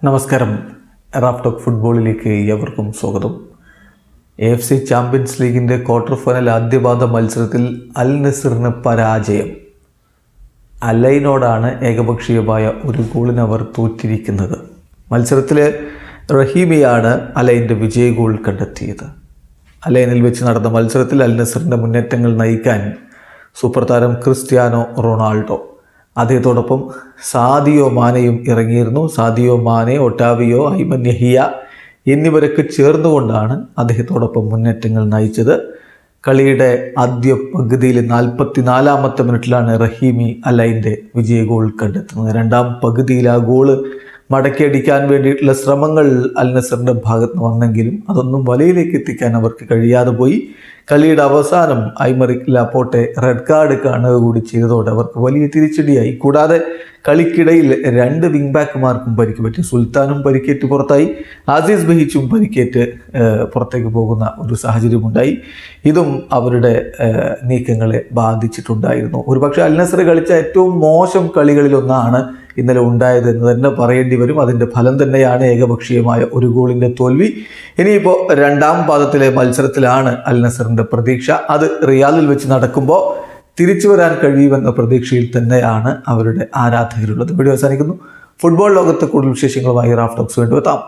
നമസ്കാരം. Raf talk ഫുട്ബോളിലേക്ക് ഏവർക്കും സ്വാഗതം. AFC ചാമ്പ്യൻസ് ലീഗിൻ്റെ ക്വാർട്ടർ ഫൈനൽ ആദ്യപാദ മത്സരത്തിൽ അൽ നസറിന് പരാജയം. അലൈനോടാണ് ഏകപക്ഷീയമായ ഒരു ഗോളിന് അവർ തോറ്റിരിക്കുന്നത്. മത്സരത്തിൽ റഹീമിയാണ് അലൈൻ്റെ വിജയ ഗോൾ കണ്ടെത്തിയത്. അലൈനിൽ വെച്ച് നടന്ന മത്സരത്തിൽ അൽ നസറിൻ്റെ മുന്നേറ്റങ്ങൾ നയിക്കാൻ സൂപ്പർ താരം ക്രിസ്ത്യാനോ റൊണാൾഡോ, അദ്ദേഹത്തോടൊപ്പം സാദിയോ മാനെയും ഇറങ്ങിയിരുന്നു. Sadio Mane, Otavio, Ayman Yahya എന്നിവരൊക്കെ ചേർന്നുകൊണ്ടാണ് അദ്ദേഹത്തോടൊപ്പം മുന്നേറ്റങ്ങൾ നയിച്ചത്. കളിയുടെ ആദ്യ പകുതിയിൽ 44-ാമത്തെ മിനിറ്റിലാണ് റഹീമി അലൈൻ്റെ വിജയ ഗോൾ കണ്ടെത്തുന്നത്. രണ്ടാം പകുതിയിൽ ആ ഗോള് മടക്കിയടിക്കാൻ വേണ്ടിയിട്ടുള്ള ശ്രമങ്ങൾ അൽ നസറിൻ്റെ ഭാഗത്ത് നിന്ന് വന്നെങ്കിലും അതൊന്നും വലയിലേക്ക് എത്തിക്കാൻ അവർക്ക് കഴിയാതെ പോയി. കളിയുടെ അവസാനം ഐമറിക് ലാപ്പോർട്ടെ റെഡ് കാർഡ് കാണുക കൂടി ചെയ്തതോടെ അവർക്ക് വലിയ തിരിച്ചടിയായി. കൂടാതെ കളിക്കിടയിൽ 2 വിങ് ബാക്കുമാർക്കും പരിക്ക് പറ്റി. സുൽത്താനും പരിക്കേറ്റ് പുറത്തായി, ആസിസ് ബഹിച്ചും പരിക്കേറ്റ് പുറത്തേക്ക് പോകുന്ന ഒരു സാഹചര്യമുണ്ടായി. ഇതും അവരുടെ നീക്കങ്ങളെ ബാധിച്ചിട്ടുണ്ടായിരുന്നു. ഒരുപക്ഷെ അൽ നസർ കളിച്ച ഏറ്റവും മോശം കളികളിലൊന്നാണ് ഇന്നലെ ഉണ്ടായത് എന്ന് തന്നെ പറയേണ്ടി വരും. അതിൻ്റെ ഫലം തന്നെയാണ് ഏകപക്ഷീയമായ ഒരു ഗോളിൻ്റെ തോൽവി. ഇനിയിപ്പോൾ രണ്ടാം പാദത്തിലെ മത്സരത്തിലാണ് അൽ നസറിൻ്റെ പ്രതീക്ഷ. അത് റിയാദിൽ വെച്ച് നടക്കുമ്പോൾ തിരിച്ചു വരാൻ കഴിയുമെന്ന പ്രതീക്ഷയിൽ തന്നെയാണ് അവരുടെ ആരാധകരുള്ളത്. വീഡിയോ അവസാനിക്കുന്നു. ഫുട്ബോൾ ലോകത്തെ കൂടുതൽ വിശേഷങ്ങളുമായി റാഫ് ടോക്സ് വീണ്ടും എത്താം.